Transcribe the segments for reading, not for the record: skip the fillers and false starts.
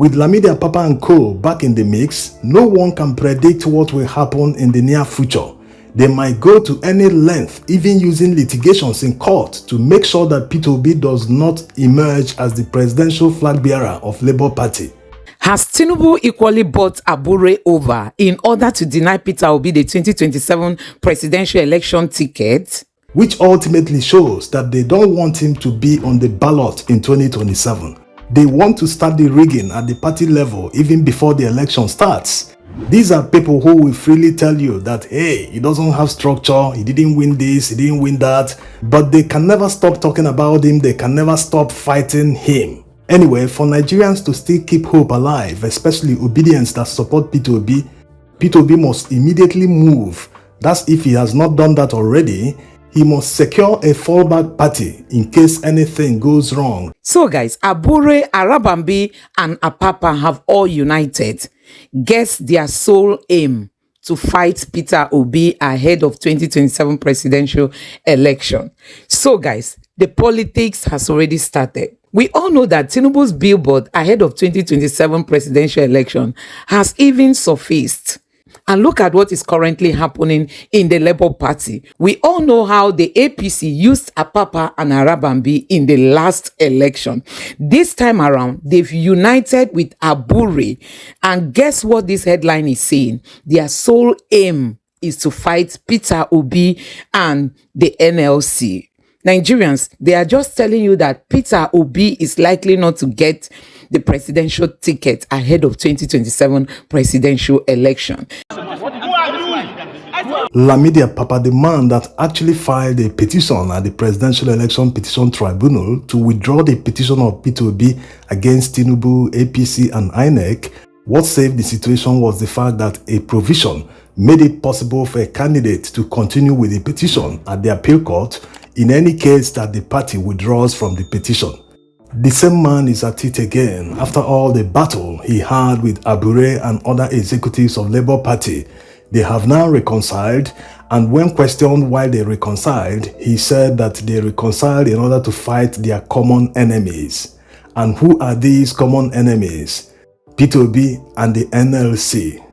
With Lamidi Papa and co back in the mix, no one can predict what will happen in the near future. They might go to any length, even using litigations in court, to make sure that Peter Obi does not emerge as the presidential flag bearer of Labour Party. Has Tinubu equally bought Abure over in order to deny Peter Obi the 2027 presidential election ticket? Which ultimately shows that they don't want him to be on the ballot in 2027. They want to start the rigging at the party level even before the election starts. These are people who will freely tell you that, hey, he doesn't have structure, he didn't win this, he didn't win that, but they can never stop talking about him, they can never stop fighting him. Anyway, for Nigerians to still keep hope alive, especially obedience that support Peter Obi must immediately move. That's if he has not done that already. He must secure a fallback party in case anything goes wrong. So guys, Abure, Arabambi and Apapa have all united. Guess their sole aim: to fight Peter Obi ahead of 2027 presidential election. So guys, the politics has already started. We all know that Tinubu's billboard ahead of 2027 presidential election has even surfaced. And look at what is currently happening in the Labour Party. We all know how the APC used Apapa and Arabambi in the last election. This time around, they've united with Abure. And guess what this headline is saying? Their sole aim is to fight Peter Obi and the NLC. Nigerians, they are just telling you that Peter Obi is likely not to get the presidential ticket ahead of 2027 presidential election. Lamidi Papa, the man that actually filed a petition at the Presidential Election Petition Tribunal to withdraw the petition of Peter Obi against Tinubu, APC and INEC, what saved the situation was the fact that a provision made it possible for a candidate to continue with the petition at the appeal court in any case that the party withdraws from the petition. The same man is at it again after all the battle he had with Abure and other executives of Labour Party. They have now reconciled, and when questioned why they reconciled, he said that they reconciled in order to fight their common enemies. And who are these common enemies? Peter Obi and the NLC.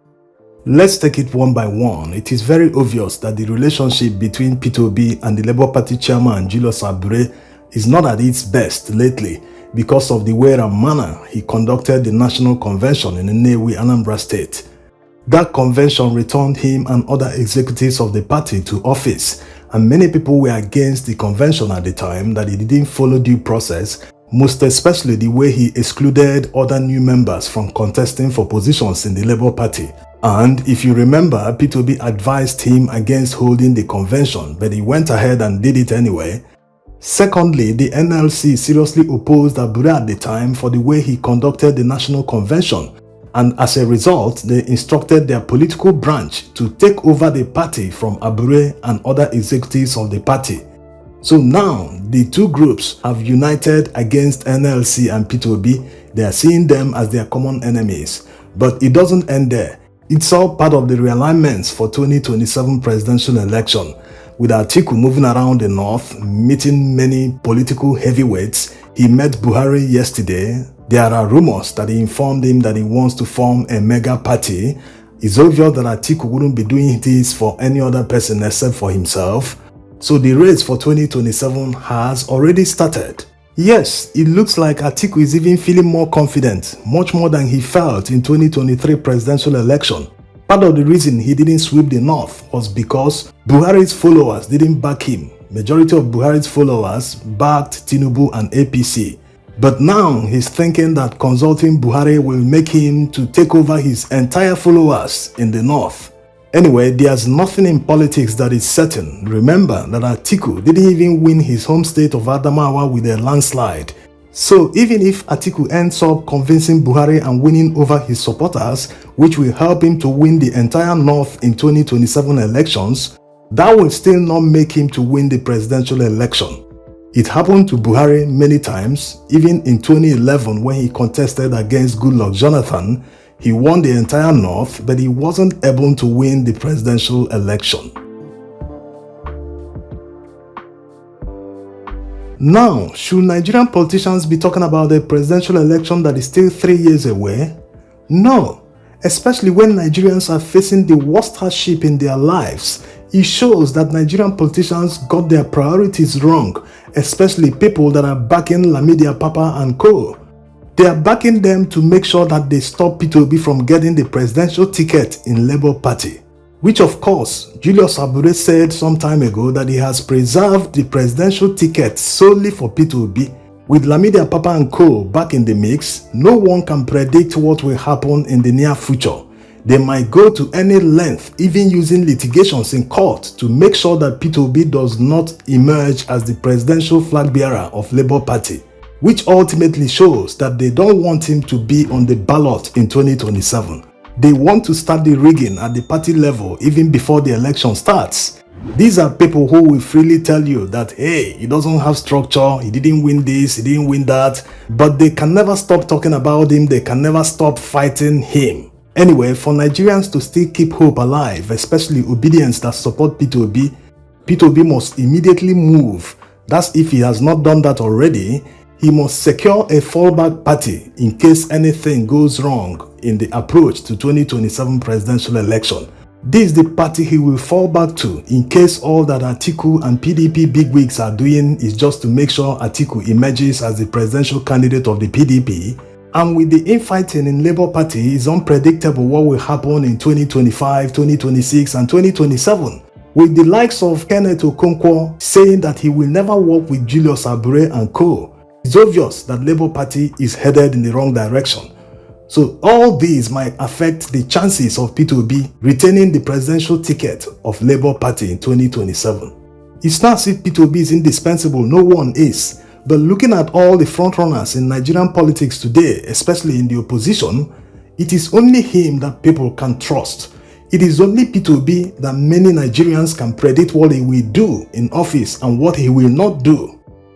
Let's take it one by one. It is very obvious that the relationship between Peter Obi and the Labour Party chairman Julius Abure is not at its best lately because of the way and manner he conducted the national convention in Nnewi, Anambra State. That convention returned him and other executives of the party to office, and many people were against the convention at the time that he didn't follow due process, most especially the way he excluded other new members from contesting for positions in the Labour Party. And if you remember, Peter Obi advised him against holding the convention, but he went ahead and did it anyway. Secondly, the NLC seriously opposed Abure at the time for the way he conducted the national convention, and as a result, they instructed their political branch to take over the party from Abure and other executives of the party. So now, the two groups have united against NLC and Peter Obi. They are seeing them as their common enemies. But it doesn't end there. It's all part of the realignments for 2027 presidential election. With Atiku moving around the north, meeting many political heavyweights, he met Buhari yesterday. There are rumors that he informed him that he wants to form a mega party. It's obvious that Atiku wouldn't be doing this for any other person except for himself. So the race for 2027 has already started. Yes, it looks like Atiku is even feeling more confident, much more than he felt in 2023 presidential election. Part of the reason he didn't sweep the north was because Buhari's followers didn't back him. Majority of Buhari's followers backed Tinubu and APC. But now he's thinking that consulting Buhari will make him to take over his entire followers in the north. Anyway, there's nothing in politics that is certain. Remember that Atiku didn't even win his home state of Adamawa with a landslide. So even if Atiku ends up convincing Buhari and winning over his supporters, which will help him to win the entire north in 2027 elections, that will still not make him to win the presidential election. It happened to Buhari many times. Even in 2011 when he contested against Goodluck Jonathan, he won the entire north, but he wasn't able to win the presidential election. Now, should Nigerian politicians be talking about a presidential election that is still 3 years away? No, especially when Nigerians are facing the worst hardship in their lives. It shows that Nigerian politicians got their priorities wrong, especially people that are backing Lamidi Apapa and co. They are backing them to make sure that they stop Peter Obi from getting the presidential ticket in Labour Party. Which of course, Julius Abure said some time ago that he has preserved the presidential ticket solely for Peter Obi. With Lamidi Apapa and co back in the mix, no one can predict what will happen in the near future. They might go to any length, even using litigations in court, to make sure that Peter Obi does not emerge as the presidential flag bearer of Labour Party, which ultimately shows that they don't want him to be on the ballot in 2027. They want to start the rigging at the party level even before the election starts. These are people who will freely tell you that, hey, he doesn't have structure, he didn't win this, he didn't win that, but they can never stop talking about him, they can never stop fighting him. Anyway, for Nigerians to still keep hope alive, especially obedience that support Peter Obi must immediately move. That's if he has not done that already. He must secure a fallback party in case anything goes wrong in the approach to 2027 presidential election. This is the party he will fall back to in case all that Atiku and PDP bigwigs are doing is just to make sure Atiku emerges as the presidential candidate of the PDP. And with the infighting in Labour Party, it's unpredictable what will happen in 2025, 2026 and 2027. With the likes of Kenneth Okonkwo saying that he will never work with Julius Abure and co. It's obvious that Labour Party is headed in the wrong direction. So all these might affect the chances of Peter Obi retaining the presidential ticket of Labour Party in 2027. It's not as if Peter Obi is indispensable, no one is. But looking at all the frontrunners in Nigerian politics today, especially in the opposition, it is only him that people can trust. It is only Peter Obi that many Nigerians can predict what he will do in office and what he will not do.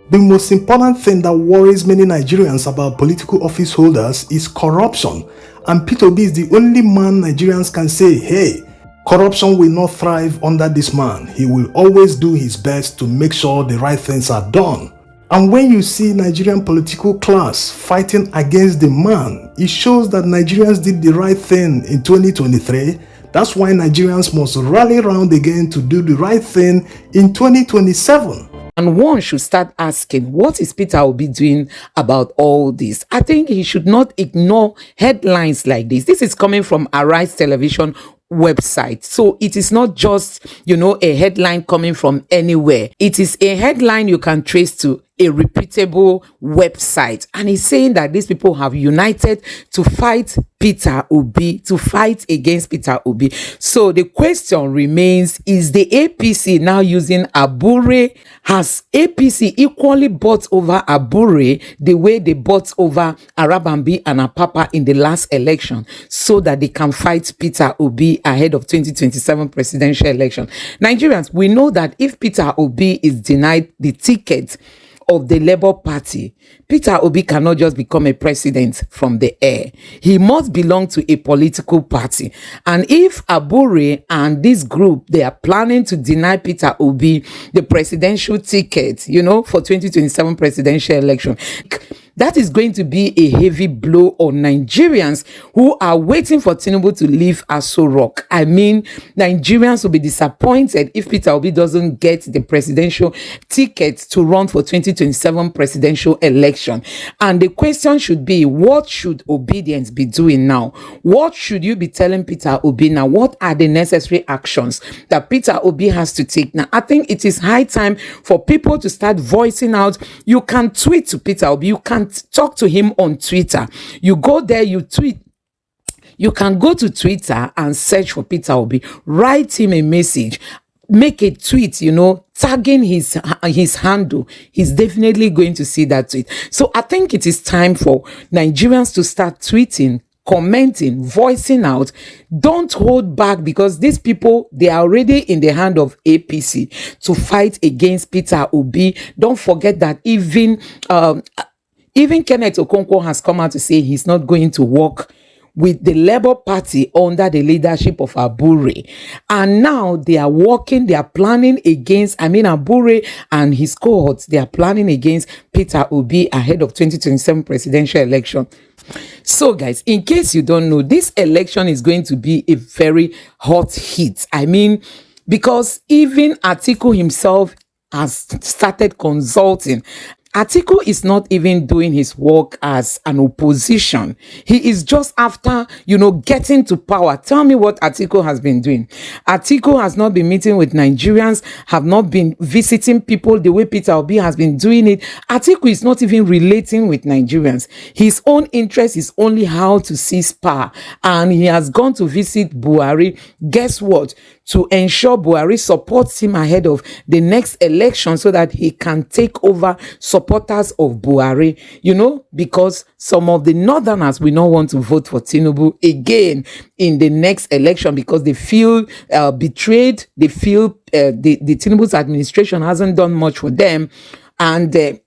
The most important thing that worries many Nigerians about political office holders is corruption. And Peter Obi is the only man Nigerians can say, hey, corruption will not thrive under this man. He will always do his best to make sure the right things are done. And when you see Nigerian political class fighting against the man, it shows that Nigerians did the right thing in 2023. That's why Nigerians must rally around again to do the right thing in 2027. And one should start asking, what is Peter Obi doing about all this? I think he should not ignore headlines like this. This is coming from Arise Television website. So it is not just, a headline coming from anywhere. It is a headline you can trace to a reputable website. And he's saying that these people have united to fight Peter Obi, to fight against Peter Obi. So the question remains, is the APC now using Abure? Has APC equally bought over Abure the way they bought over Arabambi and Apapa in the last election so that they can fight Peter Obi ahead of 2027 presidential election? Nigerians, we know that if Peter Obi is denied the ticket of the Labour Party, Peter Obi cannot just become a president from the air. He must belong to a political party. And if Abure and this group, they are planning to deny Peter Obi the presidential ticket, for 2027 presidential election, that is going to be a heavy blow on Nigerians who are waiting for Tinubu to leave Aso Rock. I mean, Nigerians will be disappointed if Peter Obi doesn't get the presidential ticket to run for 2027 presidential election. And the question should be, what should obedience be doing now? What should you be telling Peter Obi now? What are the necessary actions that Peter Obi has to take now? I think it is high time for people to start voicing out. You can tweet to Peter Obi. You can talk to him on Twitter. You go there, you tweet. You can go to Twitter and search for Peter Obi. Write him a message. Make a tweet, tagging his handle. He's definitely going to see that tweet. So I think it is time for Nigerians to start tweeting, commenting, voicing out. Don't hold back, because these people, they are already in the hand of APC to fight against Peter Obi. Don't forget that even Kenneth Okonkwo has come out to say he's not going to work with the Labour Party under the leadership of Abure. And now they are planning against, Abure and his cohorts, they are planning against Peter Obi ahead of 2027 presidential election. So guys, in case you don't know, this election is going to be a very hot hit. Because even Atiku himself has started consulting. Atiku is not even doing his work as an opposition. He is just after, getting to power. Tell me what Atiku has been doing. Atiku has not been meeting with Nigerians, have not been visiting people the way Peter Obi has been doing it. Atiku is not even relating with Nigerians. His own interest is only how to seize power. And he has gone to visit Buhari. Guess what? To ensure Buhari supports him ahead of the next election so that he can take over supporters of Buhari, because some of the northerners will not want to vote for Tinubu again in the next election because they feel betrayed. They feel the Tinubu's administration hasn't done much for them. And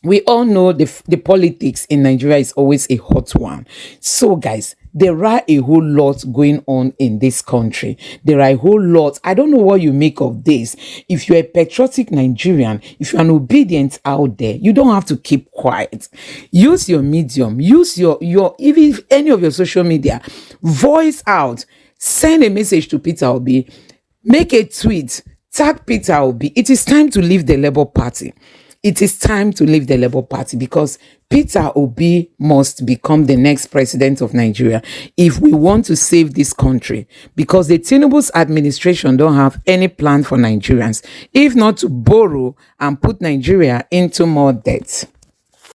we all know the politics in Nigeria is always a hot one. So guys, there are a whole lot going on in this country. There are a whole lot. I don't know what you make of this. If you're a patriotic Nigerian, if you're an obedient out there, you don't have to keep quiet. Use your medium. Use your even any of your social media. Voice out. Send a message to Peter Obi. Make a tweet. Tag Peter Obi. It is time to leave the Labour Party. It is time to leave the Labour Party because Peter Obi must become the next president of Nigeria if we want to save this country, because the Tinubu's administration don't have any plan for Nigerians, if not to borrow and put Nigeria into more debt.